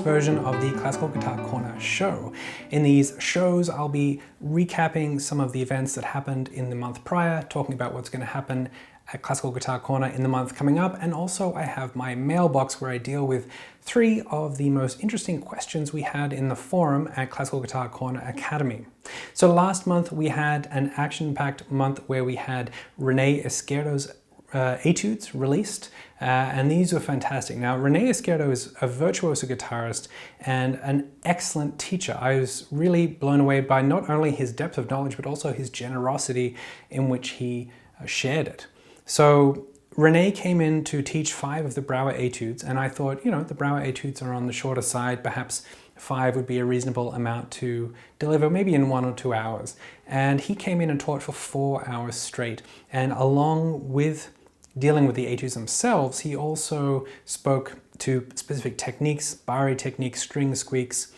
version of the Classical Guitar Corner show. In these shows, I'll be recapping some of the events that happened in the month prior, talking about what's going to happen at Classical Guitar Corner in the month coming up, and also I have my mailbox where I deal with 3 of the most interesting questions we had in the forum at Classical Guitar Corner Academy. So last month we had an action-packed month where we had Rene Izquierdo's etudes released, and these were fantastic. Now, Rene Izquierdo is a virtuoso guitarist and an excellent teacher. I was really blown away by not only his depth of knowledge, but also his generosity in which he shared it. So Rene came in to teach 5 of the Brauer etudes, and I thought, you know, the Brauer etudes are on the shorter side, perhaps 5 would be a reasonable amount to deliver, maybe in 1 or 2 hours. And he came in and taught for 4 hours straight. And along with dealing with the etudes themselves, he also spoke to specific techniques, Bari techniques, string squeaks,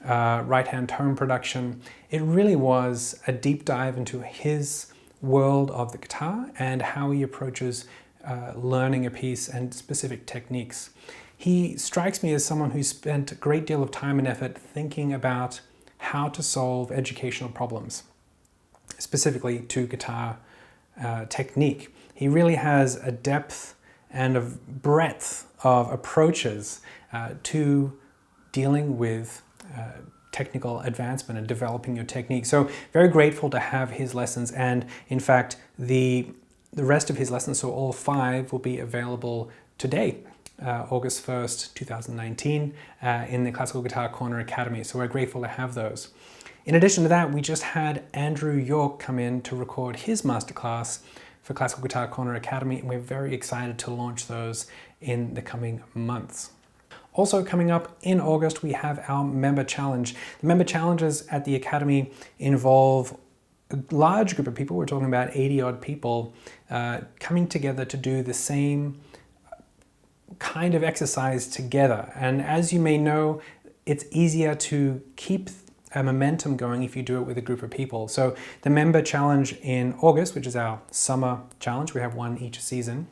right-hand tone production. It really was a deep dive into his world of the guitar and how he approaches learning a piece and specific techniques. He strikes me as someone who spent a great deal of time and effort thinking about how to solve educational problems, specifically to guitar technique. He really has a depth and a breadth of approaches to dealing with technical advancement and developing your technique. So very grateful to have his lessons, and in fact the rest of his lessons, so all 5, will be available today, August 1st, 2019, in the Classical Guitar Corner Academy. So we're grateful to have those. In addition to that, we just had Andrew York come in to record his masterclass for Classical Guitar Corner Academy, and we're very excited to launch those in the coming months. Also coming up in August, we have our member challenge. The member challenges at the Academy involve a large group of people. We're talking about 80 odd people coming together to do the same kind of exercise together. And as you may know, it's easier to keep a momentum going if you do it with a group of people. So the member challenge in August, which is our summer challenge, we have one each season,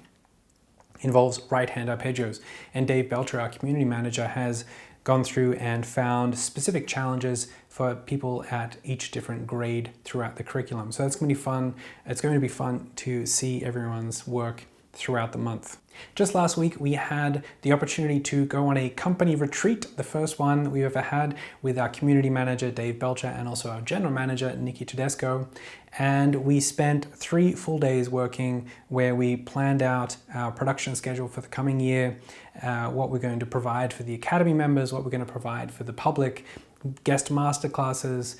involves right-hand arpeggios. And Dave Belcher, our community manager, has gone through and found specific challenges for people at each different grade throughout the curriculum. So that's going to be fun. It's going to be fun to see everyone's work throughout the month. Just last week, we had the opportunity to go on a company retreat, the first one that we've ever had, with our community manager, Dave Belcher, and also our general manager, Nikki Tedesco. And we spent 3 full days working where we planned out our production schedule for the coming year, what we're going to provide for the Academy members, what we're going to provide for the public, guest masterclasses,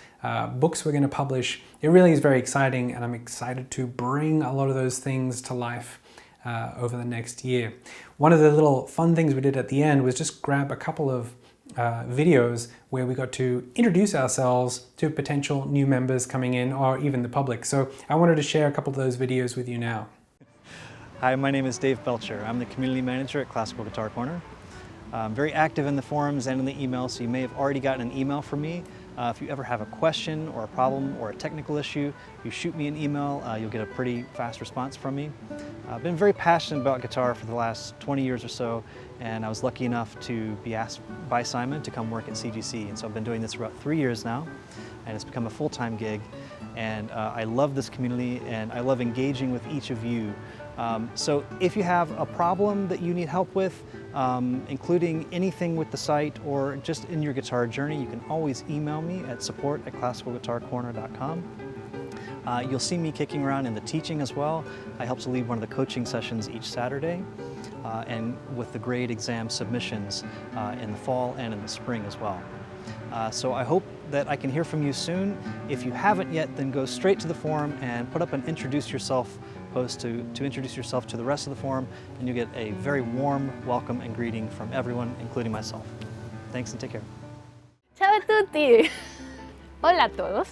books we're going to publish. It really is very exciting, and I'm excited to bring a lot of those things to life over the next year. One of the little fun things we did at the end was just grab a couple of videos where we got to introduce ourselves to potential new members coming in, or even the public. So I wanted to share a couple of those videos with you now. Hi, my name is Dave Belcher. I'm the community manager at Classical Guitar Corner. I'm very active in the forums and in the email, so you may have already gotten an email from me. If you ever have a question or a problem or a technical issue, you shoot me an email, you'll get a pretty fast response from me. I've been very passionate about guitar for the last 20 years or so, and I was lucky enough to be asked by Simon to come work at CGC. And so I've been doing this for about 3 years now, and it's become a full-time gig. And I love this community, and I love engaging with each of you. So if you have a problem that you need help with, including anything with the site or just in your guitar journey, you can always email me at support@classicalguitarcorner.com. You'll see me kicking around in the teaching as well. I help to lead one of the coaching sessions each Saturday, and with the grade exam submissions in the fall and in the spring as well. So I hope that I can hear from you soon. If you haven't yet, then go straight to the forum and put up an introduce yourself post to introduce yourself to the rest of the forum, and you get a very warm welcome and greeting from everyone, including myself. Thanks and take care. Ciao a tutti! Hola a todos.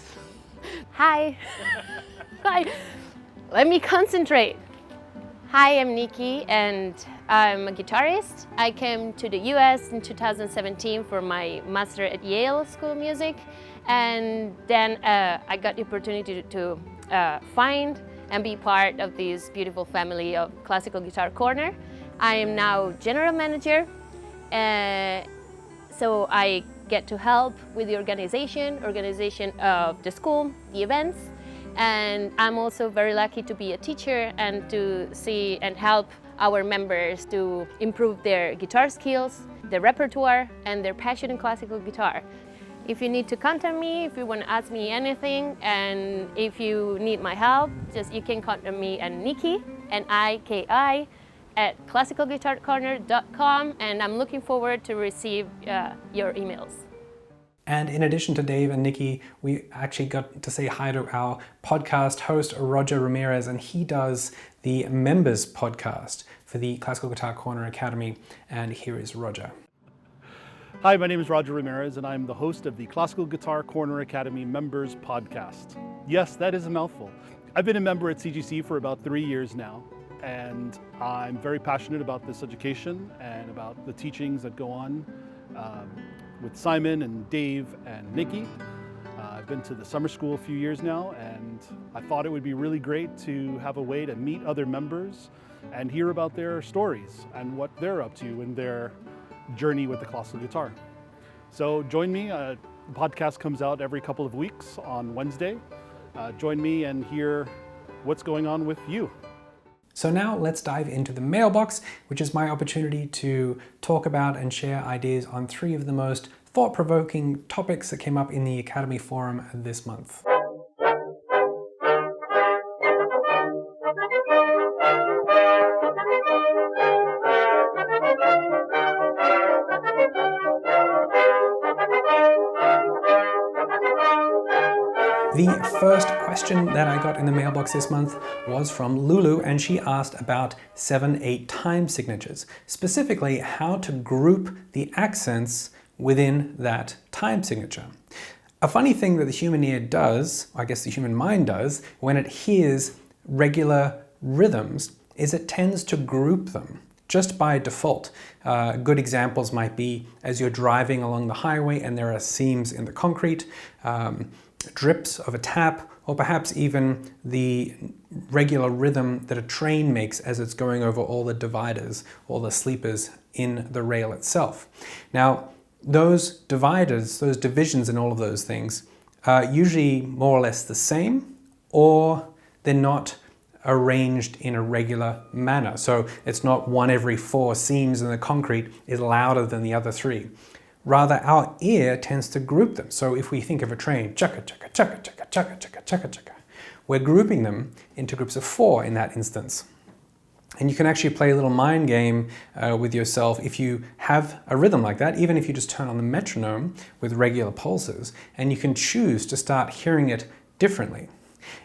Hi. Hi. Let me concentrate. Hi, I'm Nikki, and I'm a guitarist. I came to the US in 2017 for my master at Yale School of Music, and then I got the opportunity to find and be part of this beautiful family of Classical Guitar Corner. I am now general manager. So I get to help with the organization of the school, the events, and I'm also very lucky to be a teacher and to see and help our members to improve their guitar skills, their repertoire, and their passion in classical guitar. If you need to contact me, if you want to ask me anything, and if you need my help, you can contact me at Nikki, Niki, at classicalguitarcorner.com, and I'm looking forward to receive your emails. And in addition to Dave and Nikki, we actually got to say hi to our podcast host, Roger Ramirez, and he does the members podcast for the Classical Guitar Corner Academy. And here is Roger. Hi, my name is Roger Ramirez, and I'm the host of the Classical Guitar Corner Academy Members Podcast. Yes, that is a mouthful. I've been a member at CGC for about 3 years now, and I'm very passionate about this education and about the teachings that go on with Simon and Dave and Nikki. I've been to the summer school a few years now, and I thought it would be really great to have a way to meet other members and hear about their stories and what they're up to in their journey with the classical guitar. So join me. The podcast comes out every couple of weeks on Wednesday. Join me and hear what's going on with you. So now let's dive into the mailbox, which is my opportunity to talk about and share ideas on 3 of the most thought-provoking topics that came up in the Academy Forum this month. The first question that I got in the mailbox this month was from Lulu, and she asked about 7/8 time signatures, specifically how to group the accents within that time signature. A funny thing that the human ear does, I guess the human mind does, when it hears regular rhythms, is it tends to group them just by default. Good examples might be as you're driving along the highway and there are seams in the concrete, drips of a tap, or perhaps even the regular rhythm that a train makes as it's going over all the dividers, all the sleepers in the rail itself. Now, those dividers, those divisions in all of those things are usually more or less the same, or they're not arranged in a regular manner. So it's not one every 4 seams in the concrete is louder than the other 3. Rather, our ear tends to group them. So if we think of a train, chaka, chaka, chaka, chaka, chaka, chaka, chaka, chaka, we're grouping them into groups of 4 in that instance. And you can actually play a little mind game with yourself if you have a rhythm like that, even if you just turn on the metronome with regular pulses, and you can choose to start hearing it differently.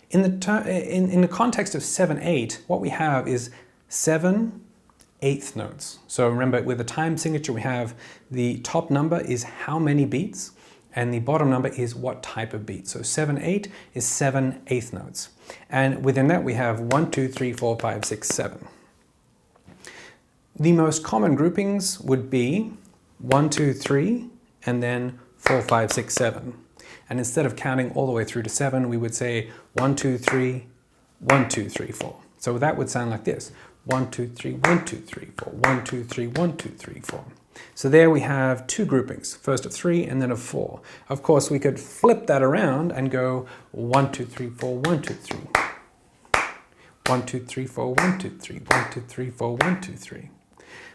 In the context of 7/8, what we have is 7/8 notes. So remember, with the time signature, we have the top number is how many beats, and the bottom number is what type of beat. So 7/8 is 7/8 notes. And within that, we have 1, 2, 3, 4, 5, 6, 7. The most common groupings would be 1, 2, 3, and then 4, 5, 6, 7. And instead of counting all the way through to 7, we would say 1, 2, 3, 1, 2, 3, 4. So that would sound like this. 1, 2, 3, 1, 2, 3, 4. 1, 2, 3, 1, 2, 3, 4. So there we have 2 groupings, first of 3 and then of 4. Of course, we could flip that around and go 1, 2, 3, 4, 1, 2, 3. 1, 2, 3, 4, 1, 2, 3. 1, 2, 3, 4, 1, 2, 3.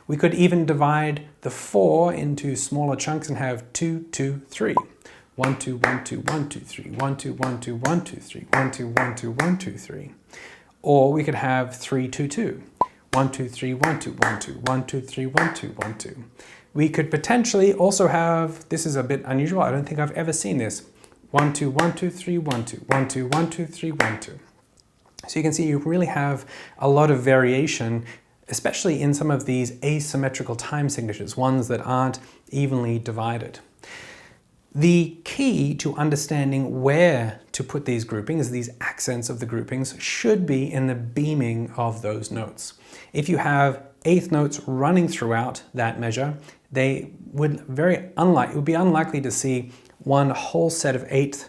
We could even divide the 4 into smaller chunks and have 2, 2, 3. 1, 2, 1, 2, 1, 2, 3. 1, 2, 1, 2, 1, 2, 3. 1, 2, 1, 2, 1, 2, 3. Or we could have 3, 2, 2. 1, 2, 3, 1, 2, 1, 2. 1, 2, 3, 1, 2, 1, 2. We could potentially also have, this is a bit unusual, I don't think I've ever seen this. 1, 2, 1, 2, 3, 1, 2. 1, 2, 1, 2, 3, 1, 2. So you can see you really have a lot of variation, especially in some of these asymmetrical time signatures, ones that aren't evenly divided. The key to understanding where to put these groupings, these accents of the groupings, should be in the beaming of those notes. If you have 8th notes running throughout that measure, it would be unlikely to see one whole set of 8th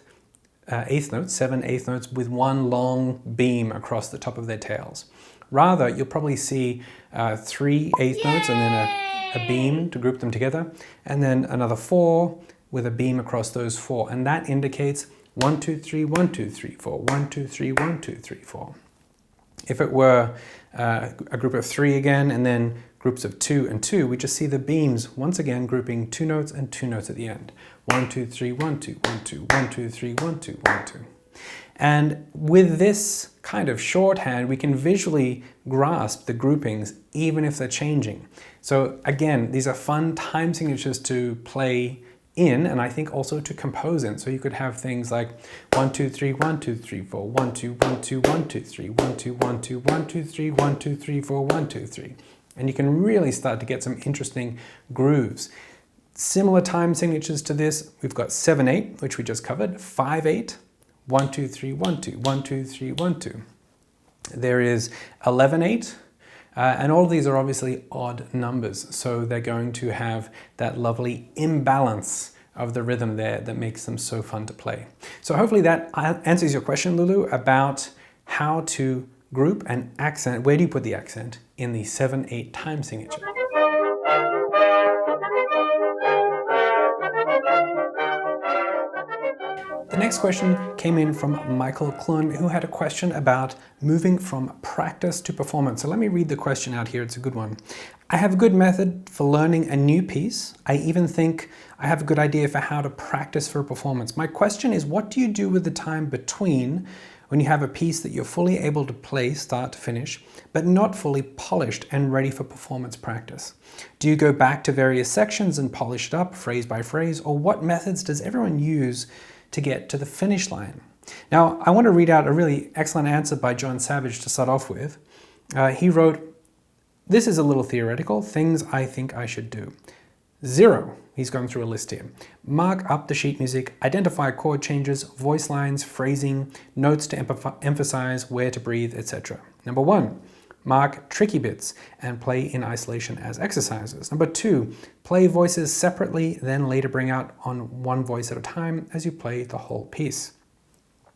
notes, 7/8 notes, with one long beam across the top of their tails. Rather, you'll probably see 3 eighth notes and then a beam to group them together, and then another 4 with a beam across those 4. And that indicates 1, 2, 3, 1, 2, 3, 4, 1, 2, 3, 1, 2, 3, 4. If it were a group of 3 again, and then groups of 2 and 2, we just see the beams once again grouping 2 notes and 2 notes at the end. 1, 2, 3, 1, 2, 1, 2, 1, 2, 3, 1, 2, 1, 2. And with this kind of shorthand, we can visually grasp the groupings even if they're changing. So again, these are fun time signatures to play in, and I think also to compose in. So you could have things like 1, 2, 3, 1, 2, 3, 4, 1, 2, 1, 2, 1, 2, 3, 1, 2, 1, 2, 1, 2, 3, 1, 2, 3, 4, 1, 2, 3. And you can really start to get some interesting grooves. Similar time signatures to this, we've got 7/8, which we just covered, 5/8, 1, 2, 3, 1, 2, 1, 2, 3, 1, 2. There is 11/8, and all of these are obviously odd numbers, so they're going to have that lovely imbalance of the rhythm there that makes them so fun to play. So hopefully that answers your question, Lulu, about how to group and accent. Where do you put the accent in the 7/8 time signature? The next question came in from Michael Klun, who had a question about moving from practice to performance. So let me read the question out here. It's a good one. I have a good method for learning a new piece. I even think I have a good idea for how to practice for a performance. My question is, what do you do with the time between when you have a piece that you're fully able to play start to finish, but not fully polished and ready for performance practice? Do you go back to various sections and polish it up phrase by phrase, or what methods does everyone use to get to the finish line? Now, I want to read out a really excellent answer by John Savage to start off with. He wrote, "This is a little theoretical, things I think I should do. 0, he's going through a list here. Mark up the sheet music, identify chord changes, voice lines, phrasing, notes to emphasize, where to breathe, etc. Number 1, mark tricky bits and play in isolation as exercises. Number 2, play voices separately, then later bring out on one voice at a time as you play the whole piece.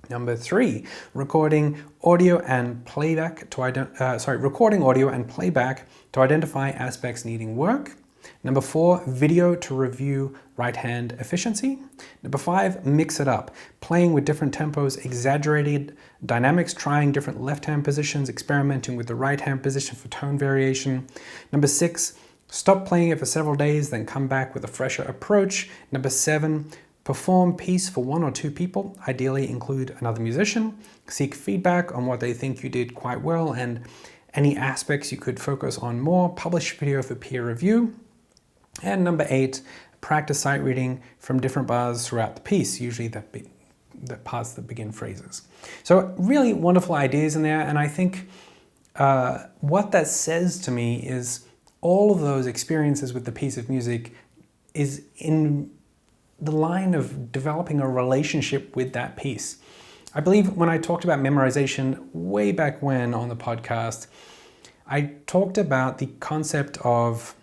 Number 3, recording audio and playback to identify aspects needing work. Number 4, video to review right hand efficiency. Number 5, mix it up, playing with different tempos, exaggerated dynamics, trying different left hand positions, experimenting with the right hand position for tone variation. Number 6, stop playing it for several days, then come back with a fresher approach. Number 7, perform piece for 1 or 2 people, ideally include another musician. Seek feedback on what they think you did quite well and any aspects you could focus on more. Publish video for peer review. And number 8, practice sight reading from different bars throughout the piece, usually the parts that begin phrases." So really wonderful ideas in there, and I think what that says to me is all of those experiences with the piece of music is in the line of developing a relationship with that piece. I believe when I talked about memorization way back when on the podcast, I talked about the concept of,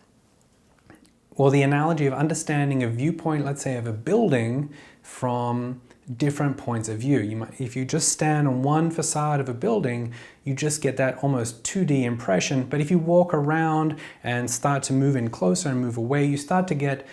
or the analogy of understanding a viewpoint, let's say, of a building from different points of view. If you just stand on one facade of a building, you just get that almost 2D impression. But if you walk around and start to move in closer and move away, you start to get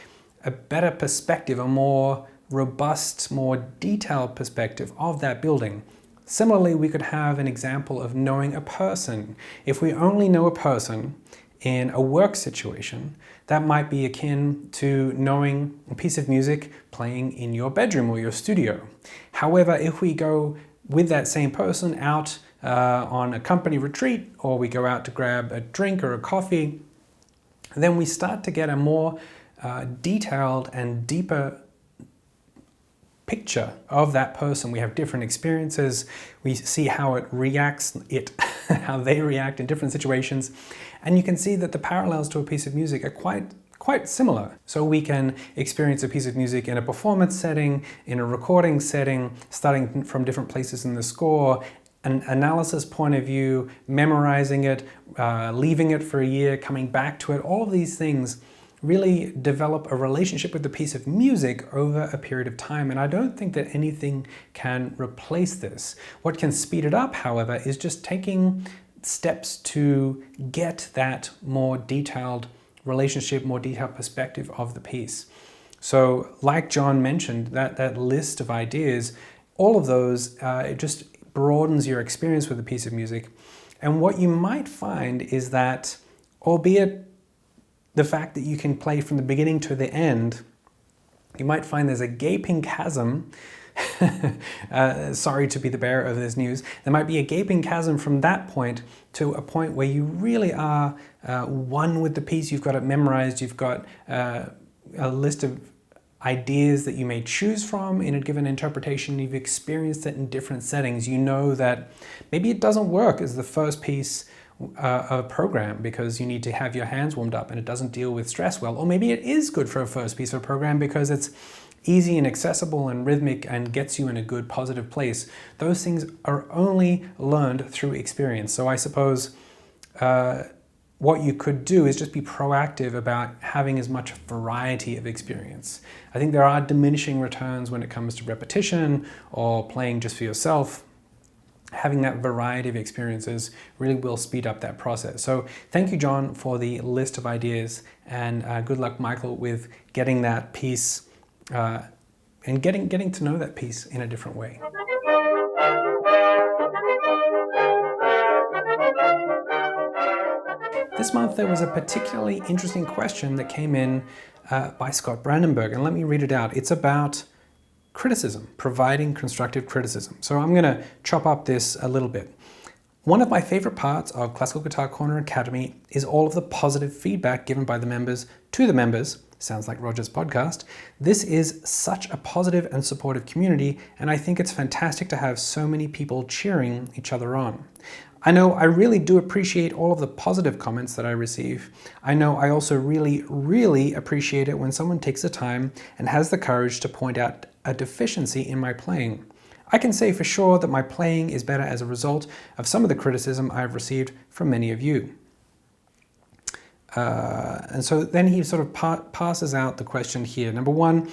a better perspective, a more robust, more detailed perspective of that building. Similarly, we could have an example of knowing a person. If we only know a person in a work situation, that might be akin to knowing a piece of music playing in your bedroom or your studio. However, if we go with that same person out on a company retreat, or we go out to grab a drink or a coffee, then we start to get a more detailed and deeper picture of that person. We have different experiences. We see how it reacts, how they react in different situations. And you can see that the parallels to a piece of music are quite similar. So we can experience a piece of music in a performance setting, in a recording setting, starting from different places in the score, an analysis point of view, memorizing it, leaving it for a year, coming back to it. All of these things really develop a relationship with the piece of music over a period of time. And I don't think that anything can replace this. What can speed it up, however, is just taking steps to get that more detailed relationship, more detailed perspective of the piece. So like John mentioned, that list of ideas, all of those, it just broadens your experience with a piece of music. And what you might find is that, albeit the fact that you can play from the beginning to the end, you might find there's a gaping chasm. Sorry to be the bearer of this news. There might be a gaping chasm from that point to a point where you really are one with the piece. You've got it memorized. You've got a list of ideas that you may choose from in a given interpretation. You've experienced it in different settings. You know that maybe it doesn't work as the first piece of a program because you need to have your hands warmed up and it doesn't deal with stress well. Or maybe it is good for a first piece of a program because it's easy and accessible and rhythmic and gets you in a good positive place. Those things are only learned through experience. So I suppose what you could do is just be proactive about having as much variety of experience. I think there are diminishing returns when it comes to repetition or playing just for yourself. Having that variety of experiences really will speed up that process. So thank you, John, for the list of ideas, and good luck, Michael, with getting that piece and getting to know that piece in a different way. This month there was a particularly interesting question that came in by Scott Brandenburg, and let me read it out. It's about criticism, providing constructive criticism. So I'm going to chop up this a little bit. One of my favorite parts of Classical Guitar Corner Academy is all of the positive feedback given by the members to the members. Sounds like Roger's podcast. This is such a positive and supportive community, and I think it's fantastic to have so many people cheering each other on. I know I really do appreciate all of the positive comments that I receive. I know I also really appreciate it when someone takes the time and has the courage to point out a deficiency in my playing. I can say for sure that my playing is better as a result of some of the criticism I've received from many of you. And so then he sort of passes out the question here. Number one,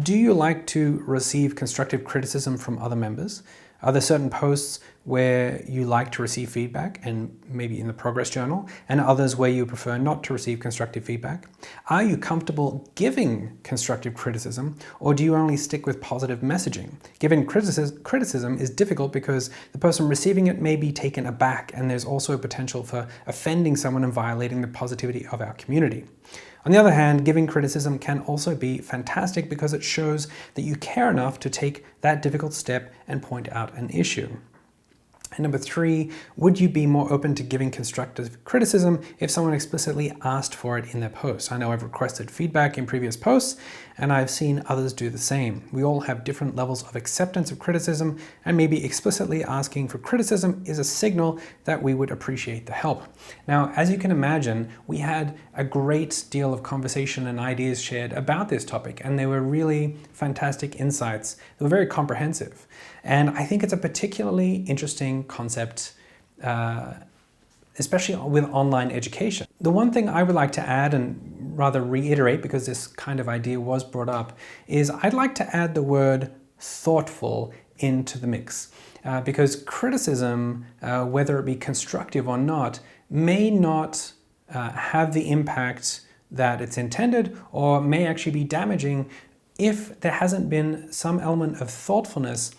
do you like to receive constructive criticism from other members? Are there certain posts where you like to receive feedback, and maybe in the progress journal, and others where you prefer not to receive constructive feedback? Are you comfortable giving constructive criticism, or do you only stick with positive messaging? Giving criticism is difficult because the person receiving it may be taken aback, and there's also a potential for offending someone and violating the positivity of our community. On the other hand, giving criticism can also be fantastic because it shows that you care enough to take that difficult step and point out an issue. And number three, would you be more open to giving constructive criticism if someone explicitly asked for it in their post? I know I've requested feedback in previous posts, and I've seen others do the same. We all have different levels of acceptance of criticism, and maybe explicitly asking for criticism is a signal that we would appreciate the help. Now, as you can imagine, we had a great deal of conversation and ideas shared about this topic, and they were really fantastic insights. They were very comprehensive. And I think it's a particularly interesting concept, especially with online education. The one thing I would like to add, and rather reiterate because this kind of idea was brought up, is I'd like to add the word thoughtful into the mix. Because criticism, whether it be constructive or not, may not have the impact that it's intended, or may actually be damaging if there hasn't been some element of thoughtfulness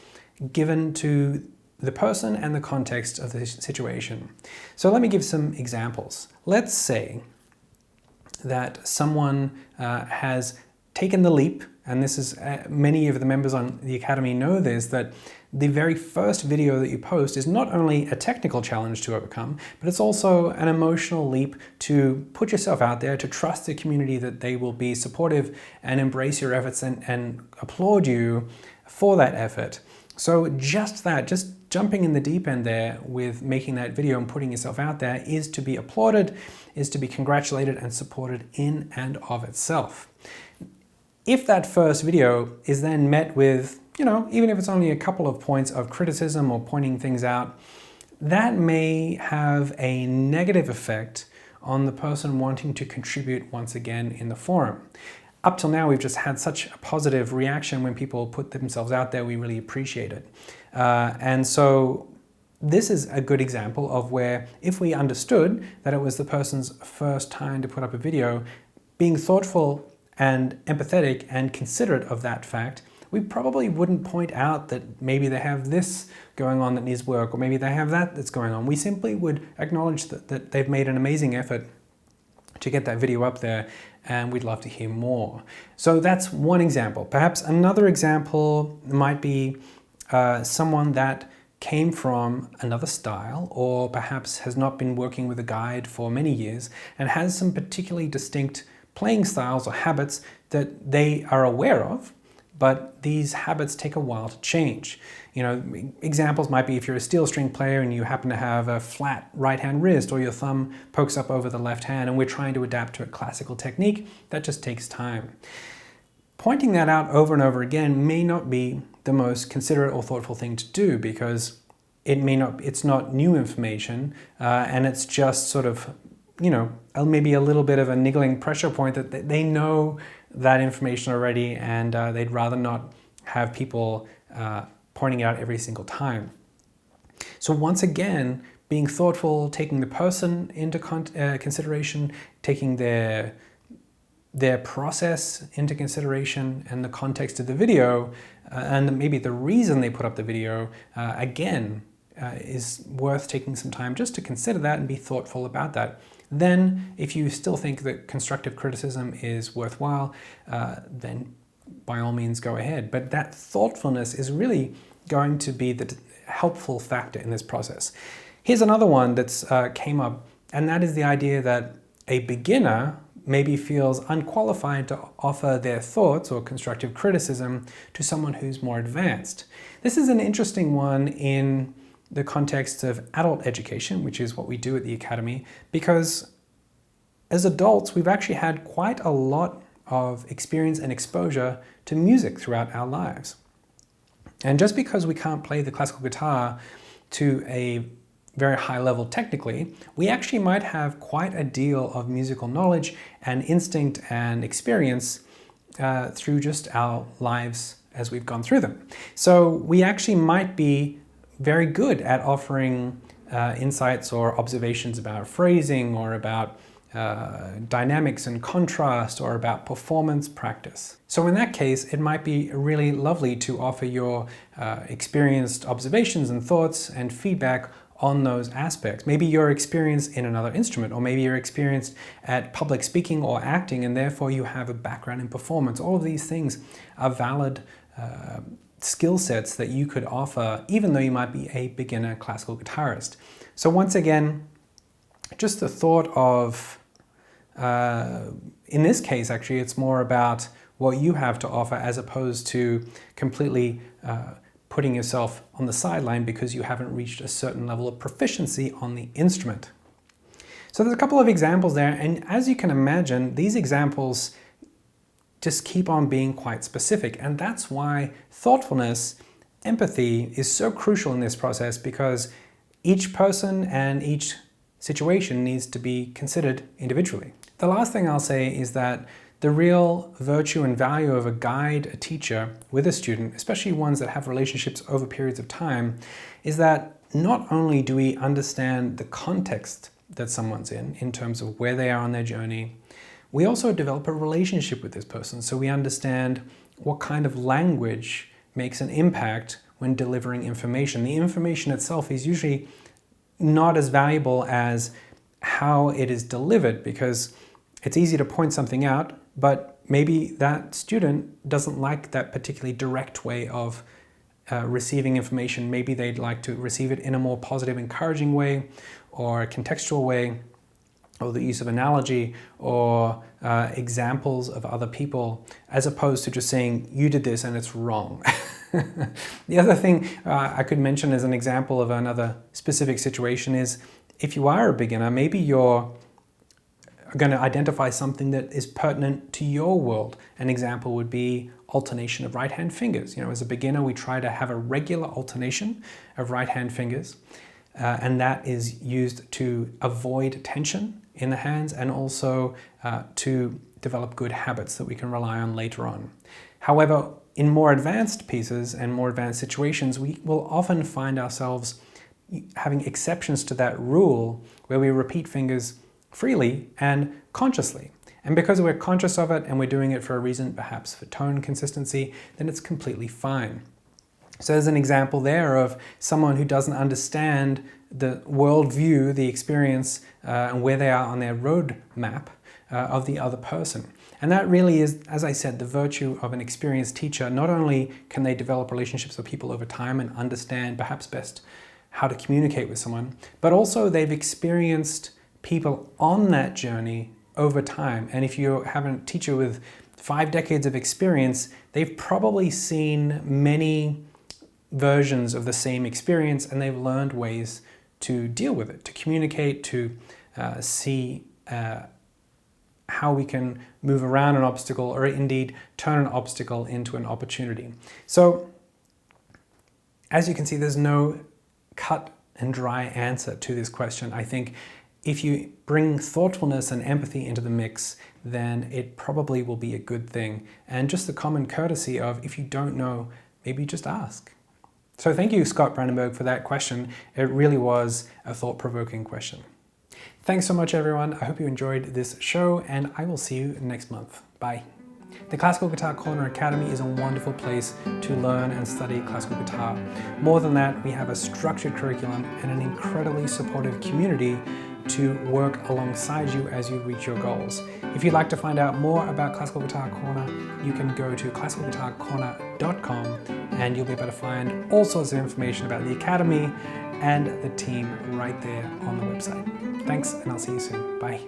given to the person and the context of the situation. So let me give some examples. Let's say that someone has taken the leap, and this is many of the members on the Academy know this, that the very first video that you post is not only a technical challenge to overcome, but it's also an emotional leap to put yourself out there, to trust the community that they will be supportive and embrace your efforts and applaud you for that effort. So just jumping in the deep end there with making that video and putting yourself out there is to be applauded, is to be congratulated and supported in and of itself. If that first video is then met with, even if it's only a couple of points of criticism or pointing things out, that may have a negative effect on the person wanting to contribute once again in the forum. Up till now, we've just had such a positive reaction when people put themselves out there. We really appreciate it. And so this is a good example of where if we understood that it was the person's first time to put up a video, being thoughtful and empathetic and considerate of that fact, we probably wouldn't point out that maybe they have this going on that needs work, or maybe they have that that's going on. We simply would acknowledge that they've made an amazing effort to get that video up there, and we'd love to hear more. So that's one example. Perhaps another example might be someone that came from another style, or perhaps has not been working with a guide for many years and has some particularly distinct playing styles or habits that they are aware of, but these habits take a while to change. You know, examples might be if you're a steel string player and you happen to have a flat right-hand wrist, or your thumb pokes up over the left hand, and we're trying to adapt to a classical technique, that just takes time. Pointing that out over and over again may not be the most considerate or thoughtful thing to do, because it's not new information, and it's just sort of, you know, maybe a little bit of a niggling pressure point that they know that information already, and they'd rather not have people pointing out every single time. So once again, being thoughtful, taking the person into consideration, taking their process into consideration, and the context of the video, and maybe the reason they put up the video, again, is worth taking some time just to consider that and be thoughtful about that. Then, if you still think that constructive criticism is worthwhile, then by all means go ahead. But that thoughtfulness is really going to be the helpful factor in this process. Here's another one that's came up, and that is the idea that a beginner maybe feels unqualified to offer their thoughts or constructive criticism to someone who's more advanced. This is an interesting one in the context of adult education, which is what we do at the Academy, because as adults, we've actually had quite a lot of experience and exposure to music throughout our lives. And just because we can't play the classical guitar to a very high level technically, we actually might have quite a deal of musical knowledge and instinct and experience through just our lives as we've gone through them. So we actually might be very good at offering insights or observations about phrasing, or about dynamics and contrast, or about performance practice. So in that case, it might be really lovely to offer your experienced observations and thoughts and feedback on those aspects. Maybe you're experienced in another instrument, or maybe you're experienced at public speaking or acting, and therefore you have a background in performance. All of these things are valid skill sets that you could offer, even though you might be a beginner classical guitarist. So once again, just the thought of, in this case actually, it's more about what you have to offer as opposed to completely putting yourself on the sideline because you haven't reached a certain level of proficiency on the instrument. So there's a couple of examples there, and as you can imagine, these examples just keep on being quite specific, and that's why thoughtfulness, empathy is so crucial in this process, because each person and each situation needs to be considered individually. The last thing I'll say is that the real virtue and value of a guide, a teacher with a student, especially ones that have relationships over periods of time, is that not only do we understand the context that someone's in terms of where they are on their journey, we also develop a relationship with this person, so we understand what kind of language makes an impact when delivering information. The information itself is usually not as valuable as how it is delivered, because it's easy to point something out, but maybe that student doesn't like that particularly direct way of receiving information. Maybe they'd like to receive it in a more positive, encouraging way, or a contextual way, or the use of analogy, or examples of other people, as opposed to just saying, you did this and it's wrong. The other thing I could mention as an example of another specific situation is, if you are a beginner, maybe you're going to identify something that is pertinent to your world. An example would be alternation of right-hand fingers. You know, as a beginner, we try to have a regular alternation of right-hand fingers, and that is used to avoid tension in the hands, and also to develop good habits that we can rely on later on. However, in more advanced pieces and more advanced situations, we will often find ourselves having exceptions to that rule where we repeat fingers freely and consciously. And because we're conscious of it and we're doing it for a reason, perhaps for tone consistency, then it's completely fine. So there's an example there of someone who doesn't understand the worldview, the experience, and where they are on their road map of the other person. And that really is, as I said, the virtue of an experienced teacher. Not only can they develop relationships with people over time and understand perhaps best how to communicate with someone, but also they've experienced people on that journey over time. And if you have a teacher with 5 decades of experience, they've probably seen many versions of the same experience, and they've learned ways to deal with it, to communicate, to see how we can move around an obstacle, or indeed turn an obstacle into an opportunity. So as you can see, there's no cut and dry answer to this question. I think if you bring thoughtfulness and empathy into the mix, then it probably will be a good thing. And just the common courtesy of, if you don't know, maybe just ask. So thank you, Scott Brandenburg, for that question. It really was a thought-provoking question. Thanks so much, everyone. I hope you enjoyed this show, and I will see you next month. Bye. The Classical Guitar Corner Academy is a wonderful place to learn and study classical guitar. More than that, we have a structured curriculum and an incredibly supportive community to work alongside you as you reach your goals. If you'd like to find out more about Classical Guitar Corner, you can go to classicalguitarcorner.com and you'll be able to find all sorts of information about the Academy and the team right there on the website. Thanks, and I'll see you soon. Bye.